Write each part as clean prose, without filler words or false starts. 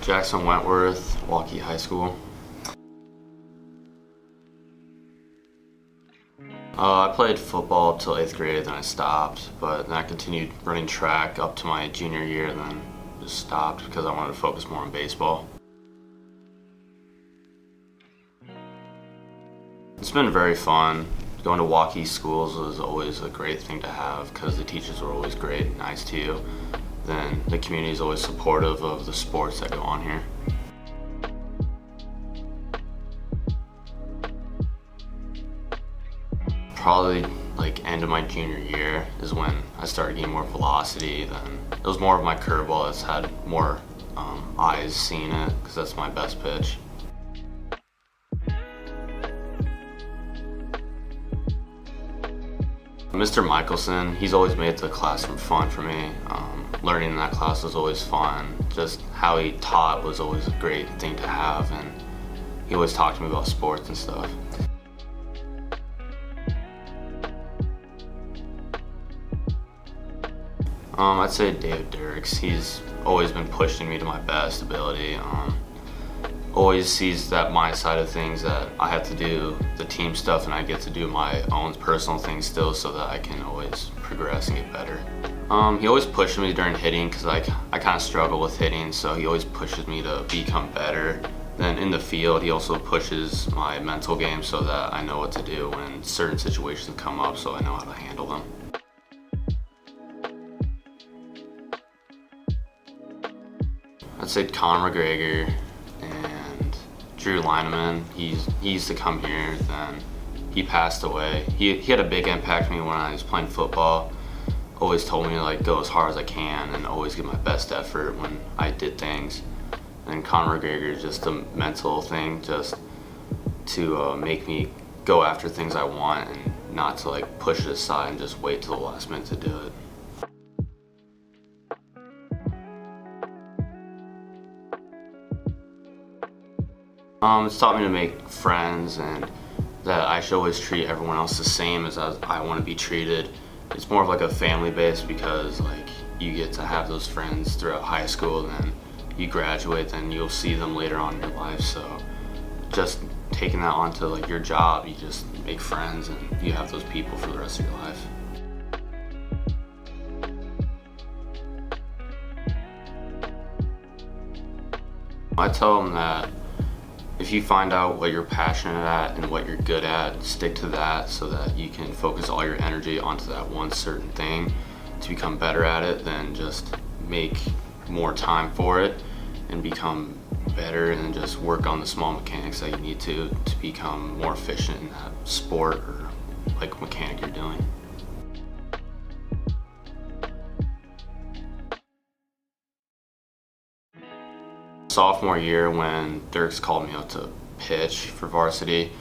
Jackson Wentworth, Waukee High School. I played football till 8th grade, then I stopped, but then I continued running track up to my junior year, then just stopped because I wanted to focus more on baseball. It's been very fun. Going to Waukee schools was always a great thing to have because the teachers were always great and nice to you. Then the community is always supportive of the sports that go on here. Probably like end of my junior year is when I started getting more velocity. Then it was more of my curveball that's had more eyes seeing it because that's my best pitch. Mr. Michelson, he's always made the classroom fun for me. Learning in that class was always fun. Just how he taught was always a great thing to have, and he always talked to me about sports and stuff. I'd say David Dirks. He's always been pushing me to my best ability. Always sees that my side of things, that I have to do the team stuff and I get to do my own personal things still so that I can always progress and get better. He always pushes me during hitting because I kind of struggle with hitting, so he always pushes me to become better. Then in the field, he also pushes my mental game so that I know what to do when certain situations come up, so I know how to handle them. I'd say Conor McGregor and Drew Lineman. He used to come here, then he passed away. He had a big impact on me when I was playing football. Always told me to like go as hard as I can and always give my best effort when I did things. And Conor McGregor is just a mental thing, just to make me go after things I want and not to like push it aside and just wait till the last minute to do it. It's taught me to make friends and that I should always treat everyone else the same as I want to be treated. It's more of like a family base because like you get to have those friends throughout high school, then you graduate, then you'll see them later on in your life. So just taking that onto like your job, you just make friends and you have those people for the rest of your life. I tell them that if you find out what you're passionate at and what you're good at, stick to that so that you can focus all your energy onto that one certain thing to become better at it, then just make more time for it and become better and just work on the small mechanics that you need to become more efficient in that sport or like mechanic you're doing. Sophomore year when Dirks called me up to pitch for varsity,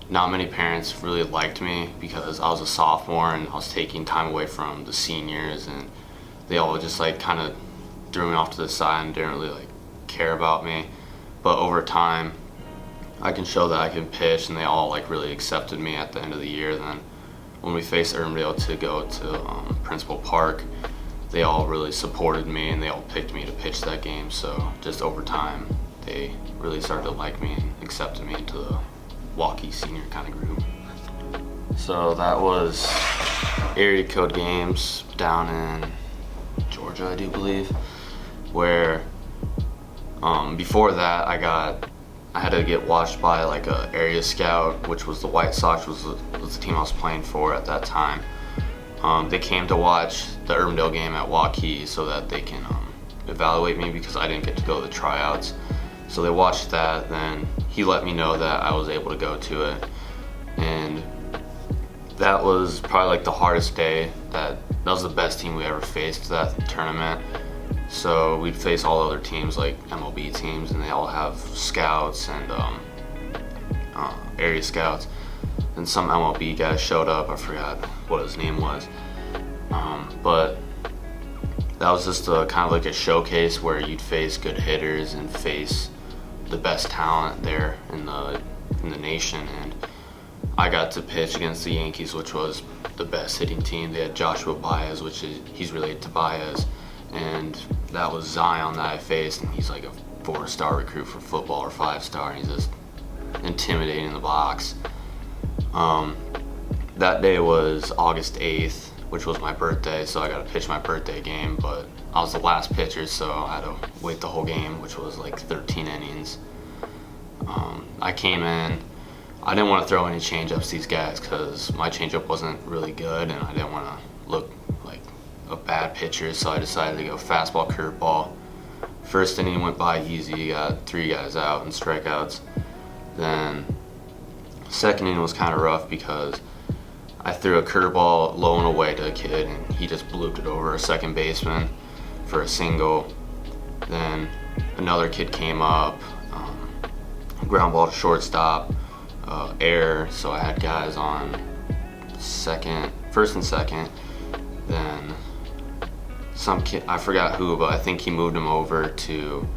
not many parents really liked me because I was a sophomore and I was taking time away from the seniors, and they all just like kind of threw me off to the side and didn't really like care about me. But over time I can show that I can pitch and they all like really accepted me at the end of the year. Then when we faced Irvindale to go to Principal Park, they all really supported me and they all picked me to pitch that game. So just over time, they really started to like me and accepted me into the Waukee senior kind of group. So that was area code games down in Georgia, I do believe, where before that I had to get watched by like a area scout, which was the White Sox, was the team I was playing for at that time. They came to watch the Irvindale game at Waukee so that they can evaluate me because I didn't get to go to the tryouts. So they watched that, then he let me know that I was able to go to it. And that was probably like the hardest day. That was the best team we ever faced that tournament. So we'd face all other teams like MLB teams, and they all have scouts and area scouts. And some MLB guy showed up, I forgot what his name was. But that was just kind of like a showcase where you'd face good hitters and face the best talent there in the nation. And I got to pitch against the Yankees, which was the best hitting team. They had Joshua Baez, he's related to Baez, and that was Zion that I faced, and he's like a 4-star recruit for football or 5-star, and he's just intimidating in the box. That day was August 8th, which was my birthday, so I got to pitch my birthday game, but I was the last pitcher, so I had to wait the whole game, which was like 13 innings. I came in, I didn't want to throw any changeups to these guys because my changeup wasn't really good, and I didn't want to look like a bad pitcher, so I decided to go fastball, curveball. First inning went by easy, got 3 guys out and strikeouts. Then second inning was kind of rough because I threw a curveball low and away to a kid, and he just blooped it over a second baseman for a single. Then another kid came up, ground ball to shortstop, error, so I had guys on first and second. Then some kid, I forgot who, but I think he moved him over to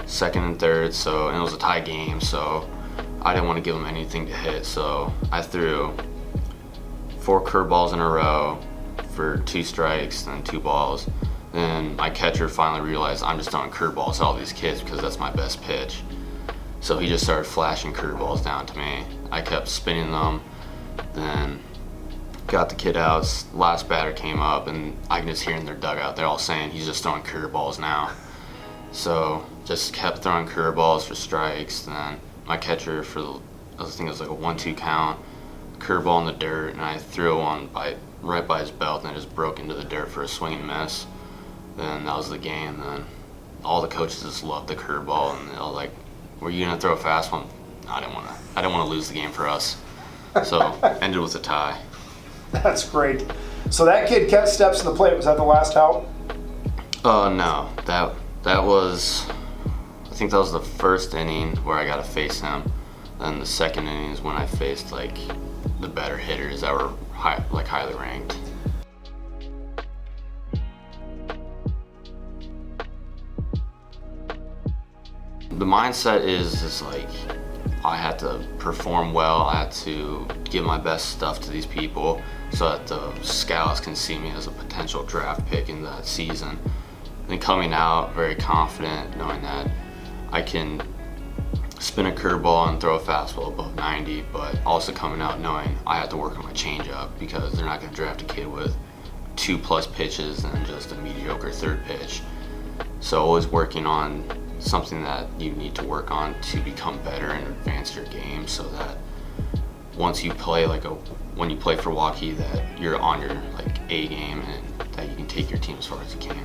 second and third, and it was a tie game, so I didn't want to give him anything to hit, so I threw 4 curveballs in a row for 2 strikes and 2 balls. Then my catcher finally realized I'm just throwing curveballs to all these kids because that's my best pitch. So he just started flashing curveballs down to me. I kept spinning them, then got the kid out. Last batter came up, and I can just hear in their dugout, they're all saying he's just throwing curveballs now. So just kept throwing curveballs for strikes. And then my catcher I think it was like a 1-2 count, curveball in the dirt, and I threw one right by his belt, and it just broke into the dirt for a swing and miss. Then that was the game. Then all the coaches just loved the curveball, and they were like, "Were you gonna throw a fast one?" I didn't want to lose the game for us, so ended with a tie. That's great. So that kid kept steps to the plate. Was that the last out? No, that was, I think that was the first inning where I got to face him. Then the second inning is when I faced like the better hitters that were highly ranked. The mindset is like, I had to perform well, I had to give my best stuff to these people so that the scouts can see me as a potential draft pick in that season. And coming out very confident, knowing that I can spin a curveball and throw a fastball above 90, but also coming out knowing I have to work on my changeup because they're not going to draft a kid with 2+ pitches and just a mediocre third pitch. So always working on something that you need to work on to become better and advance your game, so that once you play when you play for Waukee, that you're on your A game and that you can take your team as far as you can.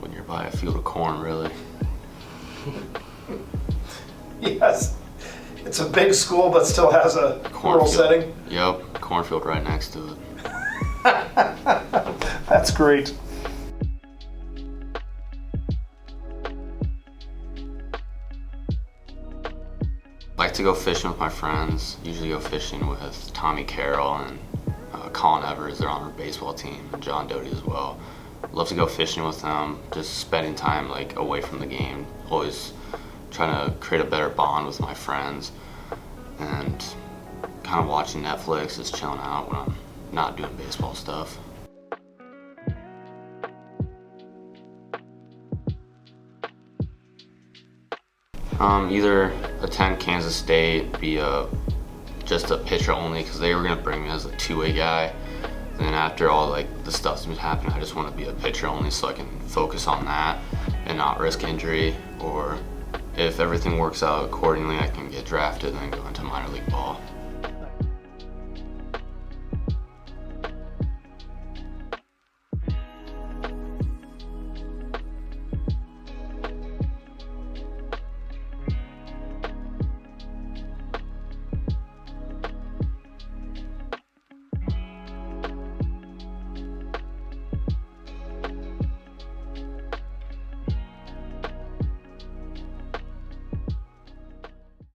When you're by a field of corn, really. Yes. It's a big school, but still has a rural setting. Yep, cornfield right next to it. That's great. I like to go fishing with my friends. Usually go fishing with Tommy Carroll and Colin Evers. They're on our baseball team, and John Doty as well. Love to go fishing with them, just spending time away from the game. Always trying to create a better bond with my friends, and kind of watching Netflix, just chilling out when I'm not doing baseball stuff. Either attend Kansas State, be just a pitcher only, because they were gonna bring me as a 2-way guy. And then after all the stuff that's been happening, I just want to be a pitcher only so I can focus on that and not risk injury. Or if everything works out accordingly, I can get drafted and then go into minor league ball.